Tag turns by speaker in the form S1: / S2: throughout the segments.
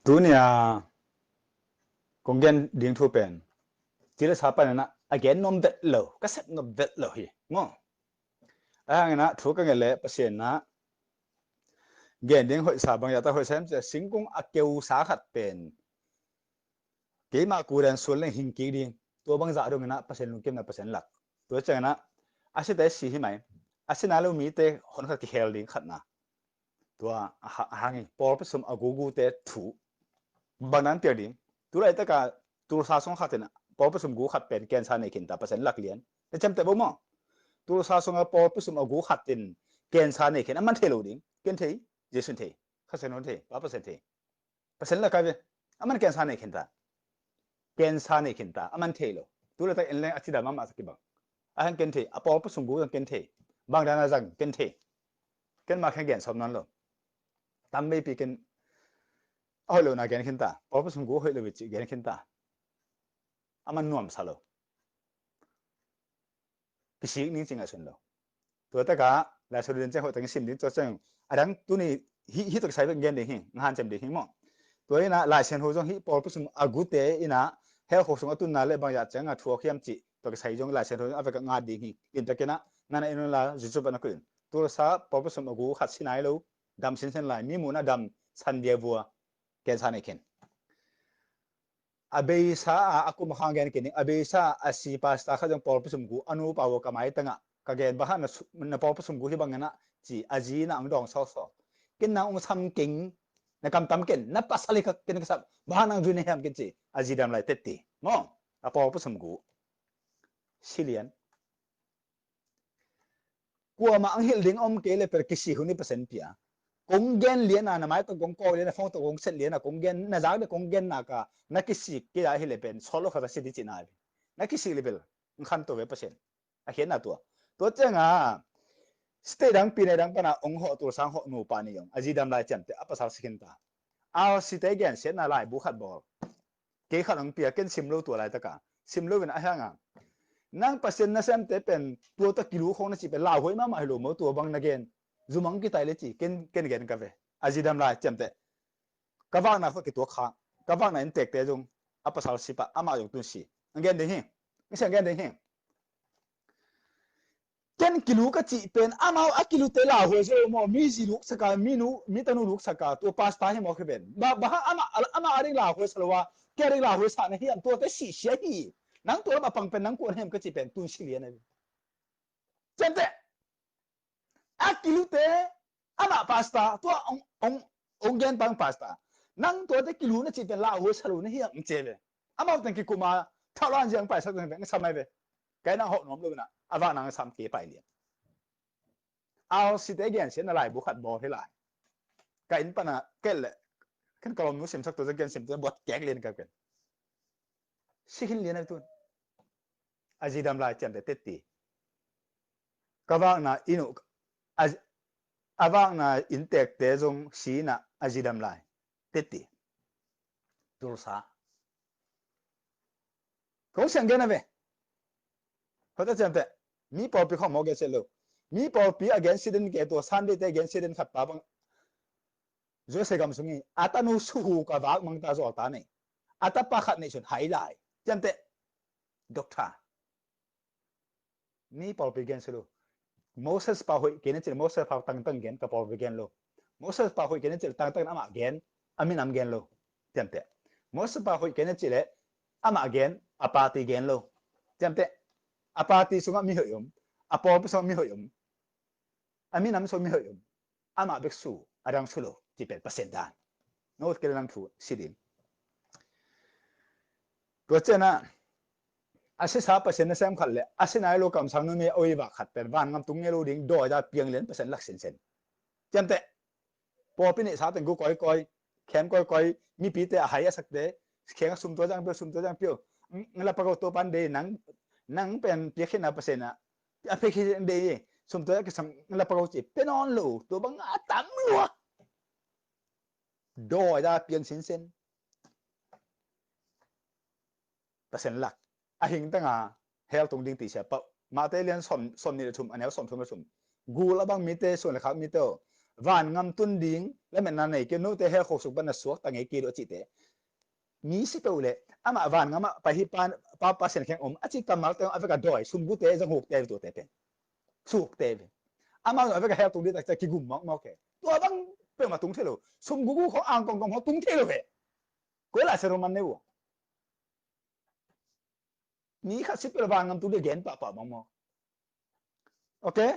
S1: tu nia kongen ding thu pen tila sapa na again nom vet lo ka set nom vet lo hi ngo na thu ka ngele pasien na gen ding hoi sa bang ya ta hoi sem se singkung akeu sa khat pen ke ma ku ran sul leng hing ki ding to bang za dong na pasien lung kem na pasien lak to cha na ase te si hi mai ase na lo mi te hon khat ki hel ding khat na to hangi por pasum agugu te thu bang nan te ding tu lai ta ka tu sa song khat na por pasum gu khat pen ken sa ne kin ta pasien lak lian te cham te bo mo tu sa song a por pasum agu khat tin ken sa ne kin aman the lo ding ken the je sun the kha sen on the ba pasien the pasien lak ka ve aman ken sa ne kin ta ken sa ne kin ta aman the lo tu lai ta en le achida ma ma sa ki bang ahan ken the a por pasum gu ken the bang da na jang ken the ken ma khan gen som nan lo tam me pi ken hoi lo na gen kin ta por pasum gu hoi lo wi chi gen kin ta aman nuam sa lo pi si ning ching a sun lo to ta ka la so rin che ho tang sim din cho chang adang tu ni hi to sai ben gen de hi ngan chem de hi mo to ina la sen ho jong hi por pasum agute ina he ho sung atun na le bang ya chang a thuo khiam chi to sai jong la sen ho a ka nga di hi in ta kena nana ino la ju chu ban ko tu sa por pasum agu khat sinai lo dam sin sen lai mi mu na dam san dia bua ken sa ne ken abesa aku mahangen kini abesa asi pasta kha jong por pasum gu anu pawo kamai tanga kagen ba na por pasum gu hi bangana chi aji na ang dong so so kin na ung sam king na kam tam ken na pasali ka kin ka ba nang juni ham kin chi aji dam lai tetti mo a por pasum gu silian kwa ma ang hil ding om ke le per kisi huni pasen pia kong gen lian na mai to kong ko lian phong to kong set lian na kong gen na zag de kong gen na ka na kisi ke ya hele pen solo kha si di china na kisi level khan to ve pasen a hen na to chenga stay dang pi ne dang pana ong ho to sang ho nu pa ni yong aji dam lai chem te apa sa sikin ta a si te gen set na lai bu khat bol ke khat ang pia ken sim lo to lai ta ka sim lo wen a hanga nang pasen na sem te pen to ta kilu khong na chi pe la hoi ma ma lo mo to bang na gen zumang ki tai le chi ken gen ka ve aji dam lai chem te ka wang na ki to kha ka wang na in tek te jong apa sal si pa ama yong tun si ngen de hi ngi ngen de hi ken kilu ka chi pen ama a kilu te la ho so mo mi si lu saka mi tanu lu saka to pasta hi mo khben ba ama aring la ho salwa ke ring la ho sa na hi am to te si sia hi nang to ba pang pen nang ko hem ka chi pen tun si lian na chem te a kilu te ama pasta to ong gen pang pasta nang to te kilu na chi pen la ho salu na hi am che ve ama tan ki kuma thalan jang pai sa ng samai ve cái nào họ nom lo na ava nang sam ke pai lian ao si te gen sen lai bu khat bo he lai ka in pana kel kan kolom nu sim sak to gen sim te bot kek len ka ken sihin lian tu aji dam lai chem te tetti ka wang na inu awang na in tek te jong si na aji dam lai tetti tur sa ko sang gen ave ko ta chem te mi po pi kho mo ge se lo mi po pi again sidin ke to san de te again sidin khat pa bang zo se gam sungi atanu su ka wak mang ta zo ta nei atapa khat nei sun hai lai chem te doctor mi po pi gen se lo Moses pa hoi kene chil Moses pa tang tang gen ka por gen lo Moses pa hoi kene chil tang tang ama gen amin am gen lo temte Moses pa hoi kene chile ama gen apati gen lo temte apati sunga mi hoyum apo so mi hoyum amin am so mi hoyum ama beksu adang sulo tipet pasendan no kele lang thu sidin to chena ase sa pasen na sam khalle ase nai lo kam sang no me oi ba khat per ban ngam tung ngelo ding do ja piang len pasen lak sen sen temte po pi ni sa ten gu koi koi khen koi koi mi pi te hai a sak de khen sum to jang pyo ngala pa ko to pan de nang pen pi khen na pasen na a pe khen de sum to ka sam ngala pa ko chi pen on lo to bang a tang lo do ja piang sen sen pasen lak a hing ta nga hel tung ding ti se pa ma te lian som ni thum anel som thum gu la bang mi te so la khak mi to van ngam tun ding le men na nei ke no te he khok suk ban na suak ta nge ki do chi te mi si pe ule ama van ngama pa hi pan pa sen kheng achi kamal te aveka doi sum gu te jang hok te to te pen suk te ama aveka he tu di ta ki gum mok ke to bang pe ma tung the lo sum gu ko ang kong ho tung the lo ve ko la se ro man ne wo mi kha si pe van ngam tu de gen pa mo okay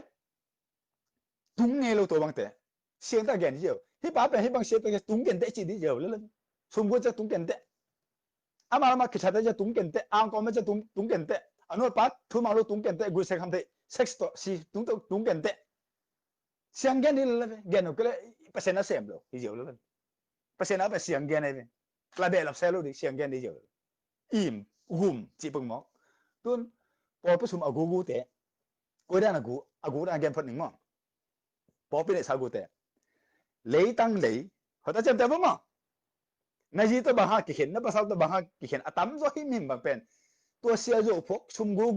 S1: tung nghe lo to bang te xiên ta gen jiu hi pa pe hi bang xiên ta tung gen te chi di jiu le sum gu cha tung gen te ama kisah aja tung kente angko meja tung kente anu pat tu malu tung kente gue sekam te sexto si tung kente siang gen il gen okle pasena sem lo hijau lo pasena apa siang gen ini klabe lap selo di siang gen hijau im gum ci peng mo tun po pesum agu te ko dan agu dan gen phat ning mo po pe ne sa gu te lei tang lei hota chem te mo na ji to bahag ki khen na pasal to bahag ki khen atam zo hi mim bang pen to sia zo phok sum gu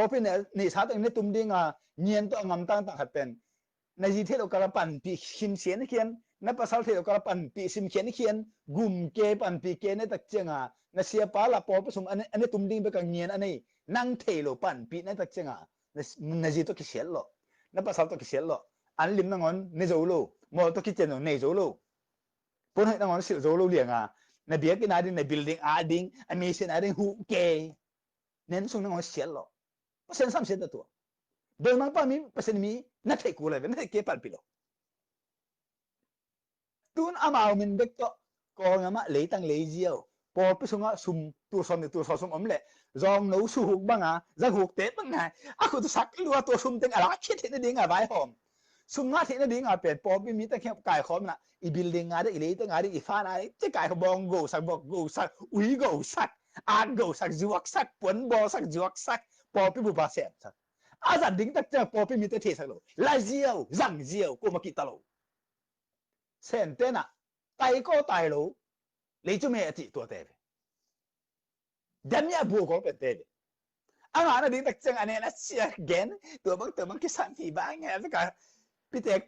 S1: open ni sa tang ne tum dinga nien to ngam tang tang hat pen na ji the lo kala pan pi him chen khian na pasal the lo kala pan pi sim chen khian gum ke pan pi ke ne tak chenga na sia pa la po sum ane tum ding be ka nien ane nang the lo pan pi na tak chenga na ji to ki sel lo na pasal to ki sel lo an lim na ngon ne zo lo mo to ki chen no ne zo lo pun hai ngon sil zo lo liang na bia ki na ding na building ding ami sin ding hu ke nen sung ngon sial lo pasen sam se da to do mang pa mi pasen mi na thai ku la na ke pal pilo tun amao min bek to ko ngama le tang le jiao po pi sunga sum tu som om le zong no su huk banga za huk te banga aku tu sak lu to sum teng ala khit ne ding vai hom sum nga the na ding pen po pi mi ta khe kai khom na i building nga de i le ta nga de i fa na che kai bong go sak bok go sak ui go sak an go sak juak sak pon bo sak juak sak po pi bu ba se sak a za ding tak cha po pi mi ta the sak lo la jiao zang jiao ko ma ki ta lo sen te na tai ko tai lo le chu me ti to te dan ya bu ko pe te ang ana ding tak chang ane na sia gen to bang ki san ti ba nga ka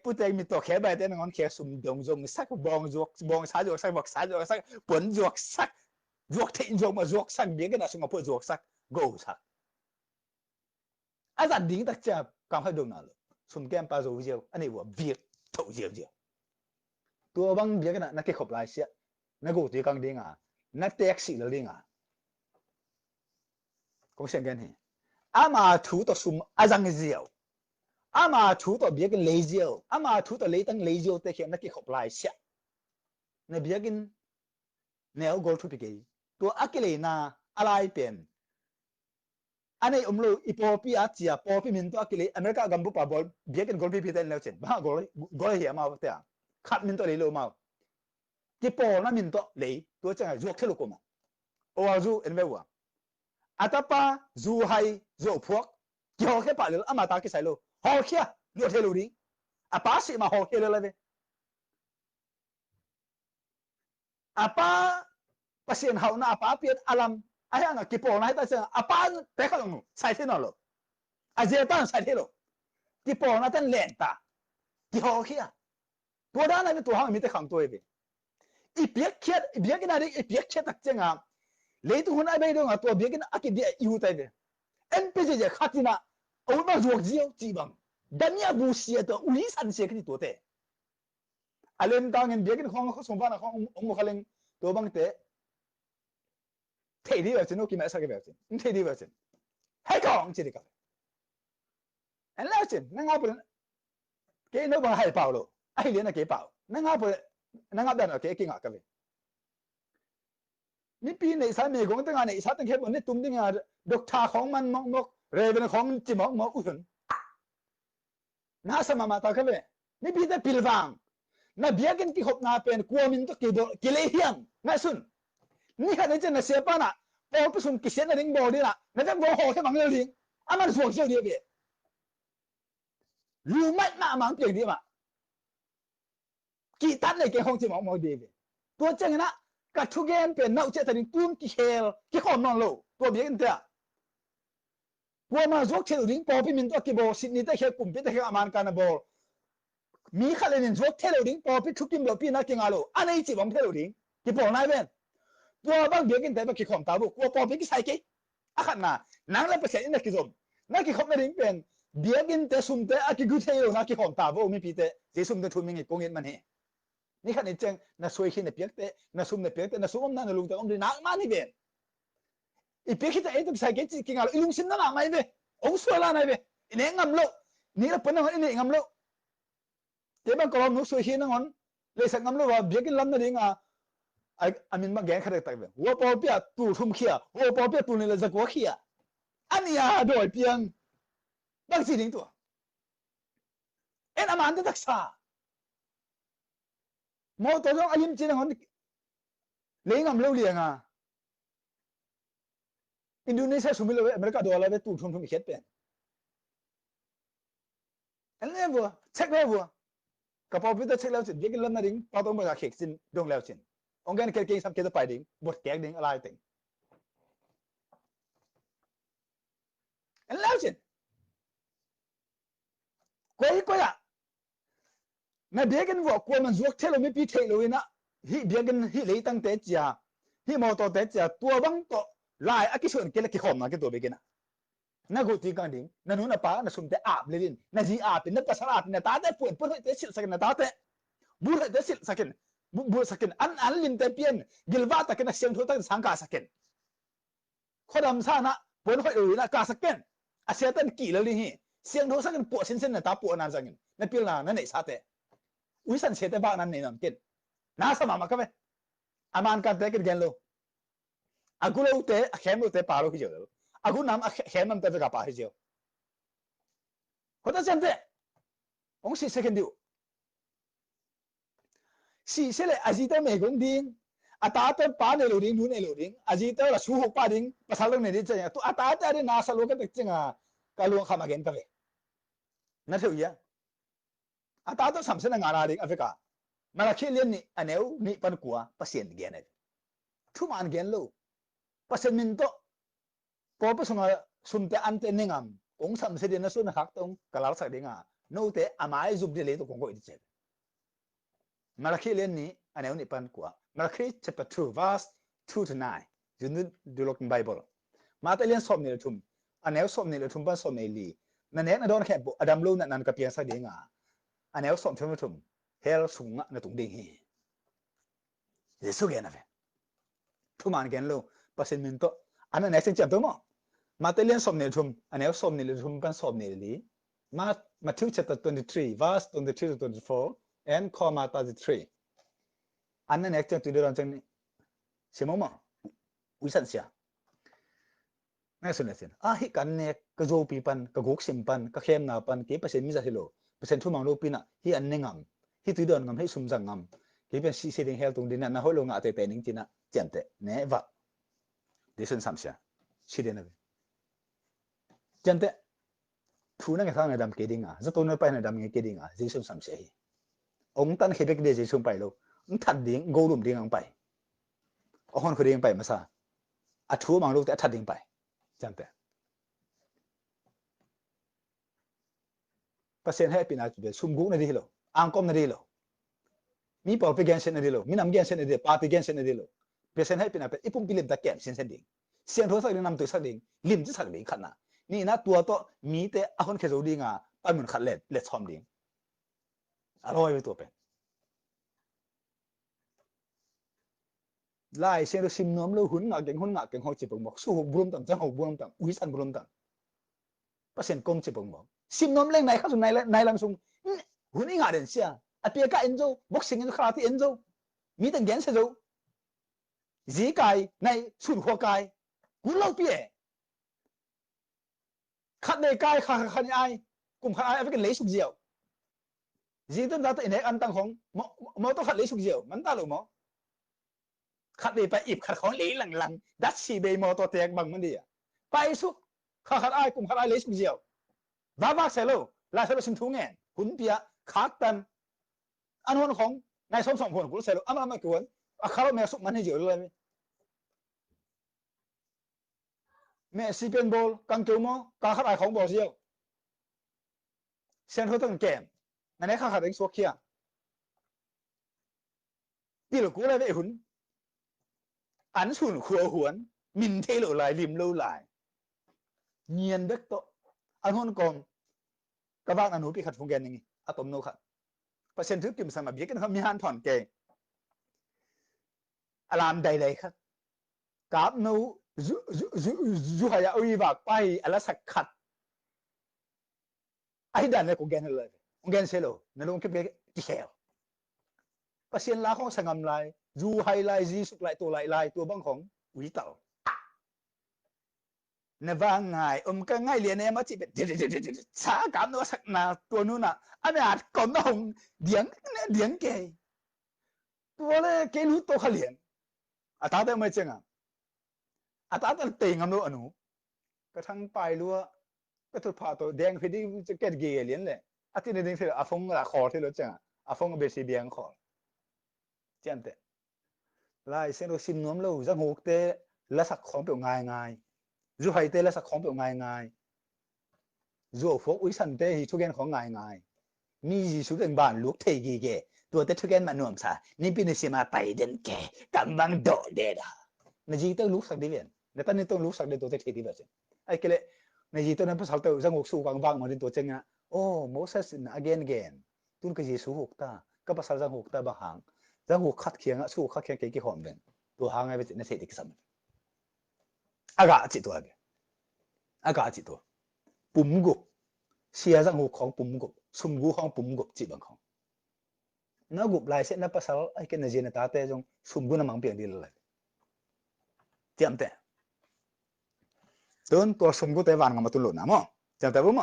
S1: putek mi to khe ba te ngon khe sum dong jong sak bong sa juak sak bok sa juak sak pon juak sak juak the jong ma juak sak bi ga na sung po juak sak go sak a za ding tak cha kam ha dong na lo sum kem pa zo jiao ane wo viet to jiao jiao to bang bi ga na ke khop lai sia na go ti kang ding na tek si lo ding ko sen gen he ama thu to sum azang jiao ama thu to biakin lejiao ama thu to leitang lejiao te khem na ki khop lai sia na biakin neo go thu pike to akile na alai pen anei umlo ipopi achia popi min to akile america gambu pa bol biakin gol pi ten leuchen ba gol hi ma te khat min to le lo ma ki po na min to le to chang jok thelo ko ma o zu en mewa atapa zu hai zo phuak ki ho khe pa le ama ta ki sai lo ho khia lo thelo ri apa si ma ho khia le apa pasien hau na apa piet alam ai nga ki po na ta chang apa pe ka lo sai the no lo a je ta sai the lo ki po na tan len ta ki ho khia to da na to ha mi te khang to e i piek khet i biak na ri i piek khet tak chenga le tu hun ai bai do nga to biak na aki dia yu tai de en pe je khatina o ma ruok jiao chi bang dan ya bu sia to uli san se ki to te alem tang en biak khong khong ba na khong ong khaleng to bang te thei di ba chen no ki ma sa ke ba chen thei di ba chen hai kong chi de ka en la chen na nga pu ke no ba hai pao lo ai le na ke pao na nga pu na nga da na ke ki nga ka ve ni pi nei sa me gong tang nei sa tang ke bon ne tum ding dok tha khong man mok re ben khong chi mok u hun na sa ma ta ka ve ni pi da pilwang na biakin ki khop na pen ko min to ki le hiam na sun ni kha ne chen na se pa na po pu sum ki sen na ring bo di na na jang bo ho ke mang le ring aman suak xiao di be lu mai na mang pe di ma ki tan ne ke hong chi mok di be to chang na ka thu gen pen nau che ta ring tum ki hel ki khom non lo to biakin ta po ma zok che ring po pi min to ki bo sit ni ta he kum pi ta he aman ka na bo มีขัดเลยเนี่ยเทเลดิ้งพอพิทุกิมโลปีนักกิงอาโลอันนี้จีบผมเทเลดิ้งกี่ปองนายเป็นตัวบางเบียกินแต่บางกี่ของตาบุกว่าพอพิกิใส่กี่อาขัดน่ะนั่งแล้วเปอร์เซ็นต์นักกิจมนักกิของไม่ดิ้งเป็นเบียกินแต่สุ่มแต่อากิกูเทโลนักกิของตาบุกมีปีแต่จีสุ่มแต่ทุ่มมิงกงเงินมันเฮนี่ขัดนี่เจงนักสวยขี้เนี่ยเปียกแต่นักสุ่มเนี่ยเปียกแต่นักสุ่มนั่นลุงแต่อมดีนักมันนี่เป็นอีเปียกขี้แต่ไอ้ตัวใส่กี่จีกิงอาโลอีลุงสินนั่นอะไรเป็นองสวยละนายเป็นนี่งำโลนี่เราเป็นอะไรนี่งำโลเดี๋ยวบางคนนุสวยขี้นั่งอนเลยสักงำโลว่าเบียกินลำนั่นเองอามินมาแกงขนาดไหนหัวปอเปียตูทุ่มเขียหัวปอเปียตูนี่เลยจะกัวเขียอันนี้โดยเพียงบางสิ่งตัวเอ็นอามันจะตักษามอตัวต้องอายิมจีนคนเลี้ยงอำเลี้ยงอินโดนีเซียสมัยเลยอเมริกาโดนอะไรไปตูทุ่มเขียเป็นอันนี้บัวเช็คแล้วบัวกับพอพิจารณาเช็คแล้วสิเดี๋ยวกินล้ำนั่นเองพอต้องมาจากเข็กสินดงแล้วสิองค์การเก่งๆสัมเกตไปดิ้งบทแกงดิ้งอะไรติ้งแล้วสิก้อยนั่นเบียกันวัวกวนมันจวกเทลไม่ปีเทลเลยนะฮีเบียกันฮีเลยตั้งแต่จ้าฮีมอตัวแต่จ้าตัวบังตัวลายอากิชวนเกล็ดขี้ขมนะกิตัวเบกินะนั่นกูตีกันดิ้งนั่นนู่นน่ะป้านั่นสุ่มแต่อาบเลยดินั่นจีอาบเป็นนั่นภาษาอาบนั่นตาแต่ปุ่นให้แต่สิลสักนั่นตาแต่บุรุษแต่สิลสักบุรุษสักอันลิมแต่เปลี่ยนกิลวาตะกันเสียงทุ่งตั้งสังกาสักข้อดำซานะปุ่นให้นะกาสักอาเซียตันกี่เลยนี่เสียงทุ่งสักปวดเส้นน่ะตาปวดนั่นสักนั่นเปลี่ยนนั่นไหนซาแต่วิสันเชตบ้านนั้นนี่นั่นกินน่าสมามากันไหมอามันกันแต่กินกันโลอากูเล่าแต่แขมเล่าแต่ป่าโลที่เจออากูน้ำแขมมันแต่ไปกับป่าที่เจอคนตั้งใจแต่องค์สี่เซกันดิวสี่เซเลยอาจิตเมฆงดิ้งอาตาเต็มป่าในโลดิ้งนู่นในโลดิ้งอาจิตเราสู้หกป่าดิ้งภาษาโลกในนี้จะยังตัวอาตาแต่ได้น่าสโลกันแต่จริงกาลวงขามาเกินกันเลยนั่นเท่านี้อาตาต้องสำเสนงานอะไรดิ้งอเมริกามาละคิดเรื่องนี้อันนี้นี่ปันกัวเปอร์เซ็นต์เกณฑ์เลยทุกมันเกณฑ์โลเปอร์เซ็นต์มินโตพอไปส่งสุ่มแต่อันเต็นงามองค์สำเสด็จนั่นส่วนหักตรงกลาสักดิ้งโน้ตแต่อามาจุบเดเลยตัวของกูอีกเจ็บมาละคิดเรื่องนี้อันนี้นี่ปันกัวมาละคิด chapter 2 verse 2 to 9จุดนี้ดูลงในไบเบิลมาแต่เรื่องสอบนี่เลยทุ่มอันนี้สอบนี่เลยทุ่มปันสอบนี่ลีนั่นเองนั่นโดนแค่บุอดัมลูนั่นกับเพียงสักดิ้งอันนี้สอบทุ่มเฮลสูงนั่นตรงดิ้งฮีเยซูเกนะเว้ทุกมันเกณฑ์โลเปอร์เซ็นต์มินโตอันนั้นไหนสิ่งจำตัวมั้งมาแต่เรื่องสอบนี่ทุ่มอันนี้สอบนี่เลยทุ่มปันสอบนี่ลีมาMatthew chapter 23 verse 23 to 24 and comma 33อันนั้นเนี่ยจังตัวเดียวจังนี่เชื่อมั้งวิสันเสียนั่นสุดเลยสิฮิกันเนี่ยกระโจปีปันกระกุกสิมปันกระเข้มนาปันกี่เปอร์เซ็นต์มิจะฮิโลเปอร์เซ็นต์ทุ่มมังโลปีน่ะฮิอันเนี่ยงามฮิตัวเดียวงามฮิสุ่มจังงามกี่เป็นซีเซดิงเฮลตรงดินน่ะหัวลงอาเตเปนิงจีน่ะเจียนเตเนี่ยวัดดิฉันสามเสียชีเดนเลยเจียนเตทุนนั่งทางในดำเกดิงจะตัวน้อยไปในดำเกดิงดิฉันสามเสียองค์ตันเขตเกดิฉันไปโลองทัดดิ่งโกลุ่มดิ่งไปองค์คนดิ่งไปมาซะอัดทัวมังโลแต่ทัดดิ่งไปเจียนเตเปอร์เซ็นต์ให้ปีน่าจะเป็นสุ่มกุกนั่นดีโลอังกอมนั่นดีโลมีปอไปแกนเซนนั่นดีโลมีน้ำแกนเซนนั่นดีปาไปแกนเซนนั่นดีโลเปอร์เซ็นต์ให้ปีน่าเป็นอีปุ่มพิลิมตะแกนเซนเซนดิ่งเสียงโทรศัพท์ดิ่งนำตัวสักดิ่งลิมจะสักดิ่งขันน่ะนี่นะตัวโตมีแต่อาคนเคยรู้ดิ่งไปเหมือนขัดเล็ดชอมดิ่งอร่อยไปตัวเป็นไล่เสียงเราซิมน้ำเราหุ่นเก่งหอจิบงบอกสู้หกบุรุมต่างจังหกบุรุมต่างอุ้ยสันบุรุมต่างเปอร์เซ็นต์กงจิบงบอกซิมน้ำเล่งไหนเข้าสู่ในลังซุงหุ่นอีกอะไรเสียอาเปียกาเอ็นโจบ็อกซิ่งเอ็นโจคาราเต้เอ็นโจมีแต่เงี้ยเสียโจจีกายในสุดหัวกายกูเล่าเปียขัดในกายขัดในไอกลุ่มขัดไอเป็นเลี้ยสุกเจียวจีต้นตาตัวเองอันตั้งของมอต้องขัดเลี้ยสุกเจียวมันตาหรือมอขัดในไปอิบขัดของเลี้ยหลังดัชชีเบย์มอตัวเตียงบังมันดีไปสุกขัดไอกลุ่มขัดไอเลี้ยสุกเจียวบ้าเซลล์ลายเซลล์สินทุ่งเงินหุ่นเปียขาดตันอันนั้นของนายสมผลกูเซลล์ไม่กวนเขาแม่สุกมันให้เยอะเลยแม่ซีเป็นบอลกังเกียวมอกาขัดไอของบอลเจียวเซนเขาต้องเกม ngày nay khác đánh số kia đi là cú lại vậy hun án sùn khua huấn mình thế lộ lại lim lâu lại nhiên đất to anh hôn còn các bạn anh hút bị khát phong gen này atom nô khát và sen thứ kim sang mà biết cái nó mi han thòn kề làm đầy đầy khát cáp nô du hay oi và quay ala sắc khát ai đàn này cũng gen rồi gen xe lộ nó luôn cái bé khéo và sen lá không sang ngầm lại du hay lại gì sụp lại tua băng không quý tàu nè vang ngài cái ngay liền em chỉ biết xả cảm nó sắc na tua nu na anh ấy còn nó hồng điếng kề tua lên cái lú to khá liền à ta đây mới chăng à ta đây tiền ngắm nó anh ú cái thằng bài lúa cái thuật phá tổ đen phải đi cái ghê liền lệ à tí này thì à phong là khó thì nó chăng à phong bị điếng khó chẳng thế lại xem nó xin nóm lâu giang hồ tê là sắc khó biểu ngài dù hay tê là sắc khó biểu ngài dù phố uy sân tê thì thu gen khó ngài mi gì số đường bản lúc thầy gì kìตัวเตทุกแกนมันนุ่มซะนี่เป็นสิ่งมาไปเดินแก่กำลังโดดเด่นในจีต้องรู้สักดีเวียนในตอนนี้ต้องรู้สักดีตัวเตทีดีแบบนี้ไอ้เกล้ในจีต้องนั้นภาษาเตอจังหวะสู้บางมาดิตัวเจงอ่ะโอ้โมเสสนะ again ตุนก็จีสู้หกตาก็ภาษาจังหวะตาบางหางจังหวะขัดเคียงอ่ะสู้ขัดเคียงกี่หอมเป็นตัวหางไงเป็นในเศรษฐกิจสมัยอากาศจิตตัวอะไรอากาศจิตตัวปุ่มกุบเสียจังหวะของปุ่มกุบสุ่มกูของปุ่มกุบจิตบางของnó gục lại sẽ nó pasal ai cái này gì ta tê trong sum guna mang biển đi lại tiệm tệ tuần tua sum gu tê vàng mà tu lụn namo tiệm tệ bông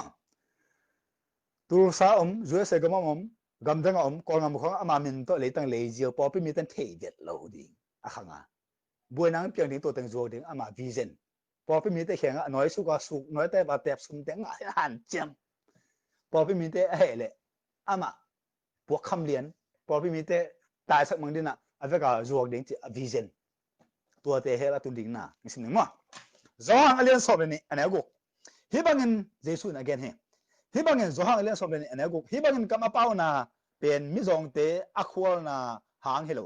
S1: tu sa dưới sẽ gom gam thang còn ngam khong ama min to lấy tăng lấy diều po pi mi tan thể việt lâu đi à khang à buổi nắng biển đi tu tăng ruột đi ama vision po pi mi tê khen nói su ga su nói tê ba tép sum tiếng hàn chém po pi mi tê hệ lệ ama buộc khăm liềnพอพี่มีแต่ตายสักมั่งดินะอาจจะก็รวกดิ้งจีวิชั่นตัวเตะเฮล่าตุนดิ้งนะนี่สิหนึ่งมั้งจอหังเลี้ยงสอบเลยนี่อันนี้กูฮิบังเงินเจสุน again เฮฮิบังเงินจอหังเลี้ยงสอบเลยนี่อันนี้กูฮิบังเงินกำมาเป้านะเป็นมิจงเตะอัควอลนะหางเฮโล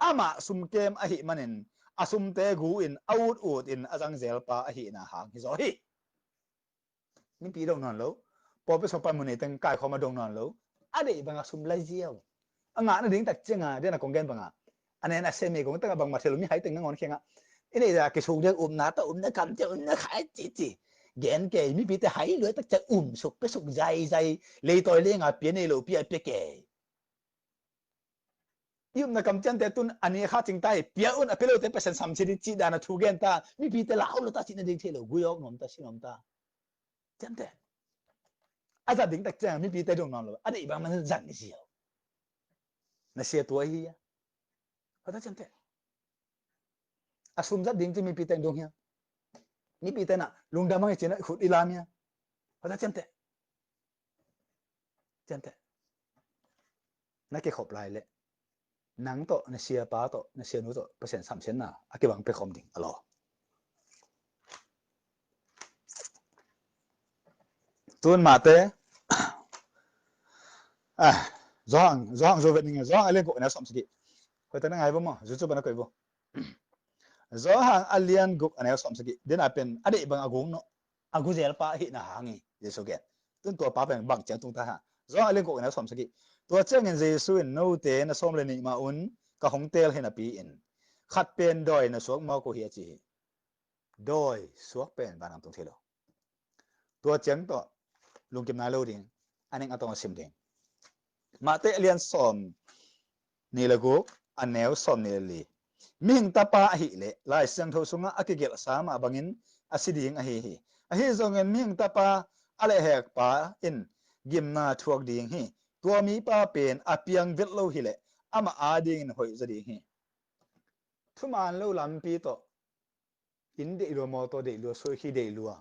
S1: อามาซุ่มเกมอหิมันเองอาซุ่มเตะกูอินอาวุธอูดอินอาจังเซลปาอหินะหางฮิโซฮินี่ปีดงนอนแล้วพอไปสอบไปมันนี่ตั้งกายเขามาดงนอนแล้วอะไรบางอาซุ่มไล่เจียวangah na ding tak chenga dia na konggen banga ane na semi kong tanga bang mathelu mi hai teng ngon khenga ini da ke sung de na ta na kam te na khai chi gen ke mi pi te hai loi tak cha suk pe suk jai le toi le nga pi ne lo pi pe ke na kam chan te tun ani kha ching tai pia un apelo te pesen sam chi da na thu gen ta mi pi te lao lo ta chi na ding the lo gu yok nom ta sinom ta chan te aza ding tak chenga mi pi te dong non lo ade bang man zan ni siao na sia tua hi hata chante asum za ding ti mi piteng dong hia mi pitena lung damang chena khut ilamia hata chante na ke khop lai le nang to na sia pa to na sia nu to percent sam chen na ake bang pe khom ding alo tun ma te Zohang zo vet ninga zohang alien ko na som sigi ko ta ngai bo mo zu bana ko bo zohang alien guk ana som sigi den apen ade bang agong no agu zel pa hi na hangi jesu get tun to pa bang bang chang tung ta ha zohang alien ko na som sigi to chang en jesu en no te na som le ni ma un ka hong tel he na pi in khat pen doi na sok ma ko hi chi doi sok pen banam tung thelo to chang to lung kim na lo ding aneng atong sim dingมาเตเลียนสอมนี่ละกูอันแนวสอมนี่เลยมิงตาปาหิเลลายเสียงทสุงะอักเกลสามาบังินอสิดิงอหิจงเงินมิงตาปาอะไรแหกปาอินกิมนาทวกดิงหิตัวมีปาเป็นอเปียงเวทโลหิเลอามาอาดิงหอยจะดิงหิทุมานโลลำปีโตอินเดลัวมอโตเดลัวสวยขี้เดลัว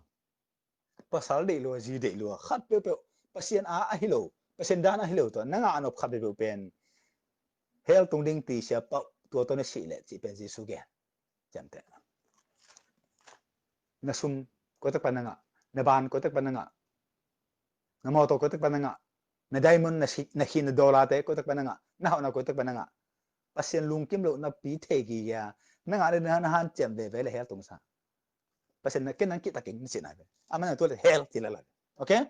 S1: ภาษาเดลัวจีเดลัวขัดเปเปภาษาอาหิโลpersen dana hilo to nanga anop khabe bu pen hel tung ding ti sia pa to to ne si le chi pen ji su ge jamte na sum ko tak pananga na ban ko tak pananga na mo to ko tak pananga na diamond na hin dollar te ko tak bananga na ha na ko tak bananga pasien lung kim lo na pi the gi ya na nga na han chem ve le hel tung sa pasien na ken nan ki taking ni sinai amana to hel ti la okay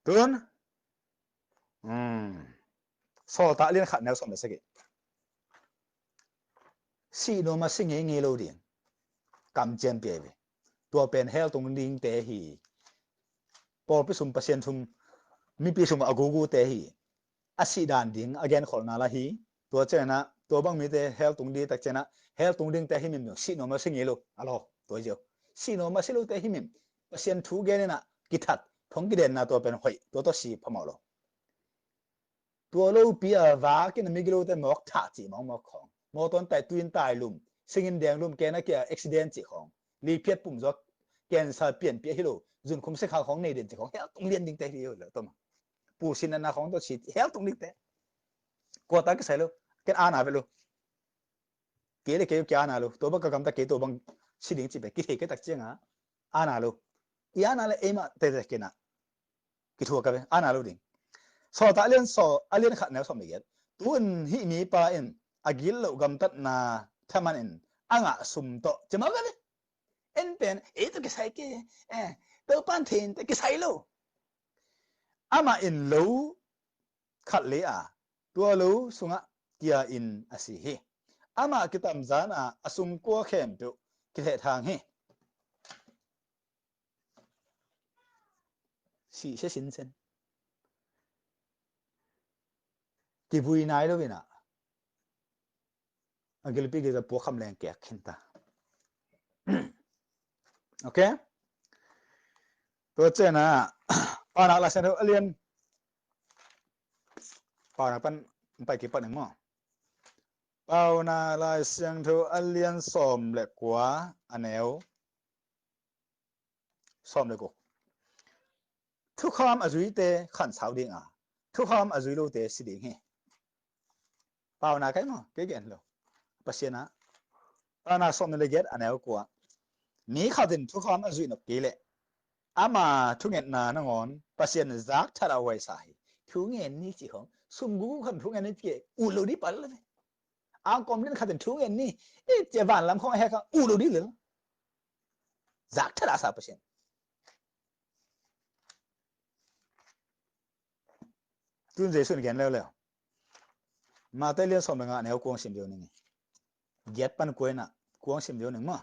S1: tun so ta liên khat nel som se gi si no ma sing nge lo din kam chen pe ve tua pen hel tung ding te hi por pi sum pasien thum mi pi sum agugu te hi asi dan ding again khol na la hi tua chena tua bang mi te hel tung di tak chena hel tung ding te hi mim si no ma sing nge lo alo tua jo si no ma si lo te hi mim pasien thu ge na ki that thong ki den na tua pen hoi tua to si phamao lo tua lo pi a va ki na mi lo te mok tha chi mok khong mo ton tai twin tai lum singin deng lum ke na kia accident chi khong li phiet pum zo ken sa pian pi hi lo jun khum se kha khong nei den chi khong hel tung lien ding te hi lo to ma pu sin na khong to chi hel tung ding te ko ta ke sai lo ken ana ve lo ke le ke kya na lo to ba ka kam ta ke to bang si ding chi be ki the ke tak chenga ana lo ya na le ema te te ke na ki thua ka be ana lo ding so ta len so alien khat na so me get tun hi mi pa in agil lo gam tat na thaman in anga sum to chema ga en pen e to ke sai ke to pan thin te ke sai lo ama in lo khat le a tua lo sunga kia in asi hi ama kitam zana asum ko khem tu ki the thang hi si se sin sen ti bui nai lo bina agil pi ge za po kham leng ke khin ta okay to chena pana la sen alien pana pan pai ki pan mo pana la sen tho alien som le kwa anel som le ko thu kham azui te khan sao ding a thu kham azui lo te si ding he pauna cái mo cái gen lo pasiena pana som le get anel kwa ni khadin thu kham azui no kile ama thu ngen na na ngon pasien zak thara wai sai thu ngen ni chi hong sum gu kham thu ngen ni che u lo di pal le a kom len khadin thu ngen ni e che van lam khong he ka u lo di le zak thara sa pasien tun je sun gen le ma te len som nga ne ko sim dio ni get pan ko na ko sim dio ni ma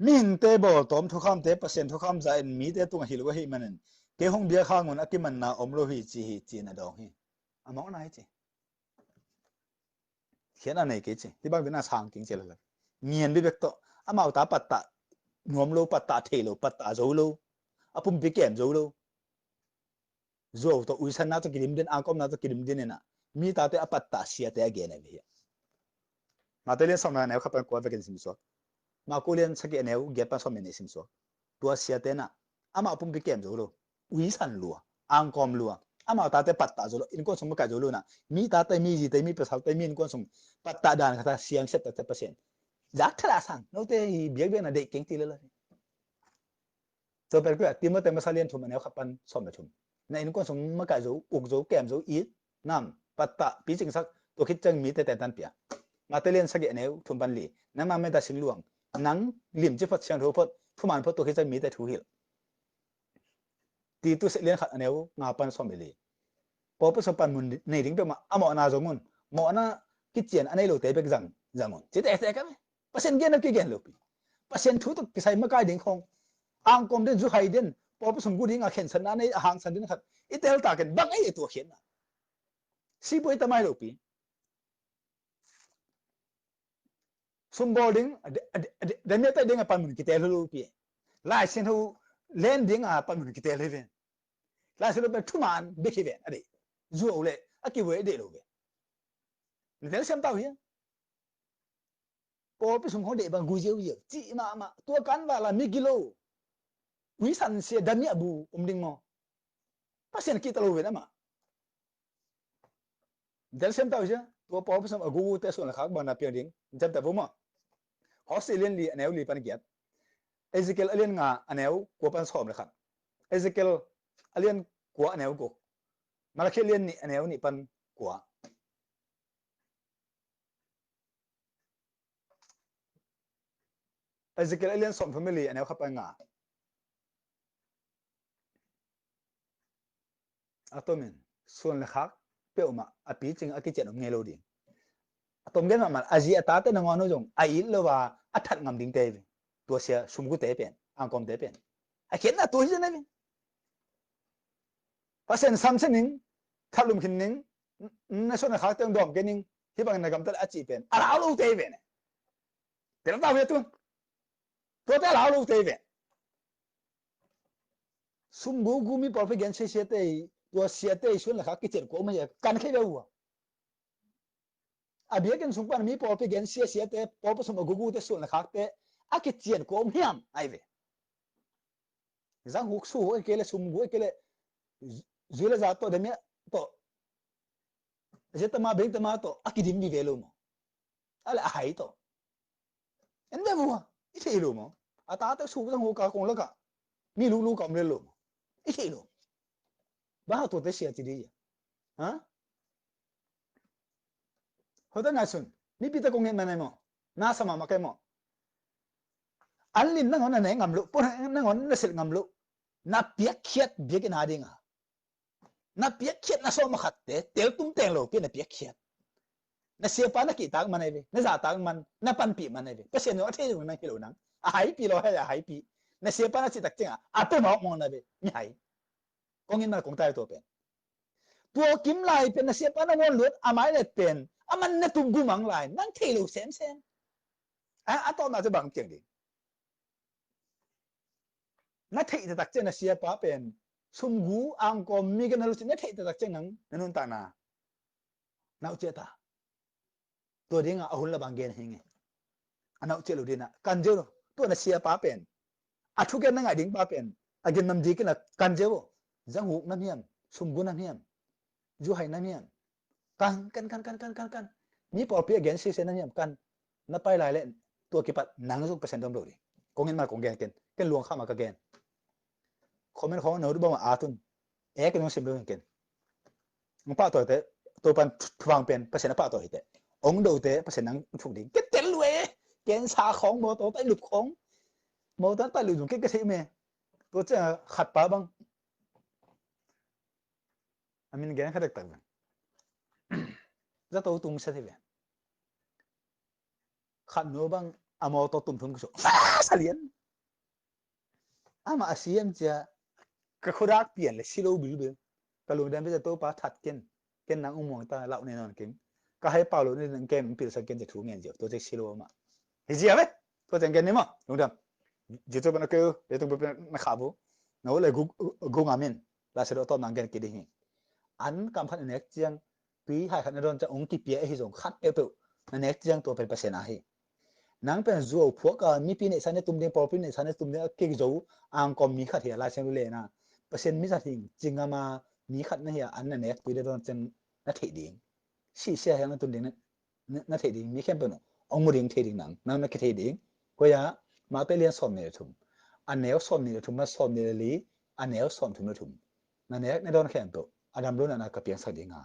S1: min te bo tom thu kham te pasien thu kham za en mi te tung hil wa hi manen ke hong bia khang ngon akiman na om lo hi chi na dong hi among na hi chi khian anei ke chi ti bang bina sang king che la ngien bi bek to amau ta patta ngom lo patta the lo patta zo lo apum bi kem zo lo zo to uisan na to kirim den akom na to kirim din na mi ta te apatta sia te again bi ma te len som na ne khapan ko vaken sim so ma ko len sake ne get pa som ne sim so tua sia te na ama apum bi kem zo lo uisan lo angkom lo ama ta te patta zo lo in ko som ka zo lo na mi ta te mi ji te mi pa sa te min ko som patta dan kata siang set ta pasien zak thara sang no te biak be na de king ti le la to per ko ti mo te ma salien thum ne khapan som na thum na in ko som ma ka zo uk zo kem zo i nam patta pi ching sak to khit chang mi te tan pia ma te len sage ne thum ban li na ma me ta sing luang nang lim chi phat chang ro phat thuman phat to khit chang mi te thu hil ti tu se len khat ne nga pan som li po pa so pan mun nei ding pe ma amo na zo mun mo na ki chen anei lo te bek jang jangon chi te te ka pasen gen na ki gen lo pi pasen thu to ki sai ma kai ding khong ang kom den zu hai den po pa som gu ding a khen san na nei hang san din khat itel ta ken bang ai to khen na si poi ta mai lo pi sum boarding de me ta ding a pan mun ki te lo pi lai sin hu len ding a pan mun ki te le ven lai sin lo pe thu man be ki ven ade zu o le a ki we de lo be ne sem tao hi po pa som ho de bang gu je wi chi ma to kan wa la mi kilo wi san se dan ya bu ding mo pasien ki ta lo ve na ma del sem tao je to po pa som agu te so la khak ba na pe ding jam ta bu ma Australian li aneu li pan giat Ezekiel alien nga aneu ko pan som le khat Ezekiel alien ko aneu ko Malakhi alien ni aneu ni pan ko Ezekiel alien som family aneu khapa nga atomin suan le khak peuma api ching akichen ngelo ding atom gen ma aji ata te nangwa no jong ai lo wa athat ngam ding te to sia sumgu te pen angkom te pen a ken na to hi na ni pasen samsen ning thalum khin ning na so na khak teng dom kening hi bang na gam tal achi pen ala lo te pen te ta we tu to ta la lo te pen sumgu gumi por pe gen se se te to sia te so na khak kichen ko ma ya kan khe le wa abiaken sungpan mi por pe gen sia sia te por pa sum gugu te so na khak te akichen ko hiam ai ve zang huk su ke le sum gu ke le zule za to de me to je ta ma beng ta ma to akidim di velo mo ala hai to en de mo i the lo mo ata ta su zang hu ka kong la ka mi lu lu kam le lo i the lo ba to te sia ti di ha ho ta na sun mi pi ta kong hen ma nai mo na sama ma ke mo an lin na ngon na ngam lu po na ngon na sel ngam lu na piak khiat biak na dinga na piak khiat na so ma khat te tel tum teng lo pe na piak khiat na sia pa na ki tang man ai ve na za tang man na pan pi man ai ve pa se no the lu na ki lo nang a hai pi lo ha ya hai pi na sia pa na chi tak chenga a pe ma mo na ve ni hai kong in na kong tai to pen tua kim lai pen na sia pa na ngon lut a mai le pen a man na tum gu mang lai nang the lu sem sem a to naจะbang cheng di na thei ta tak chen na sia pa pen sum gu ang kom mi gan lu na thei ta tak chen nang nanun ta na nau che ta to ding a hun la bang gen hinge anau che lu dina kan je to na sia pa pen a thu gen na ngai ding pa pen again nam di kina kan je wo jang hu nam hiam sum gu nam hiam ju hai nam hiam kan ni por pe again si se nam hiam kan na pai lai le to ki pat nang zu percent dom lo di kong in ma kong gen ken luang kha ma ka gen comment khó nấu được bao mà tun é cái nó xem luôn kiện nó bao tuổi thế tôi ban vàng tiền bác sĩ nó bao tuổi thế ông đầu thế bác sĩ năng phục định cái tiền luôn kiện xa khóng mô tô tay lục khóng mô tô tay lục dùng cái gì mẹ tôi chỉ khát bá băng mình cái khác được tận rất tôi tung sẽ thế vậy khát nó băng mô tô tung thùng cái số xa liền mà ASEAN chưa cái khối đá biển là silo bự cái lối đen bây giờ tôi bắt thật ken nang umong ta lau ne non king ka hai paulo ne nang ken pil sa ken je thu ngen je to je silo ma hi ji ave to jeng ken ni ma đúng không je to ban ke de to na kha bu no le gu ngamen la se do to nang ken ki di an kam khat nek chiang pi hai khat ron cha ong ki pia hi jong khat pe pe na nek chiang to pe percent a hi nang pen zo phuak ka mi pi ne sa ne tum ding por pi ne sa ne tum ne ke zo ang kom mi khat he la chen le na percent mi sa thing chinga ma mi khat na hi an na nek pi de ron chen na thei ding si sia yang tun ding na thei ding mi khem pe no ong mo ding thei ding nang na ke thei ding ko ya ma pe lian som ne thum an neo som ne thum ma som ne li an neo som thum ne thum na nek ne don khem to adam lo na ka piang sa ding ha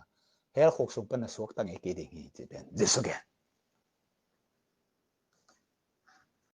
S1: her khok sung pan na sok tang e ke ding hi je ben je so ge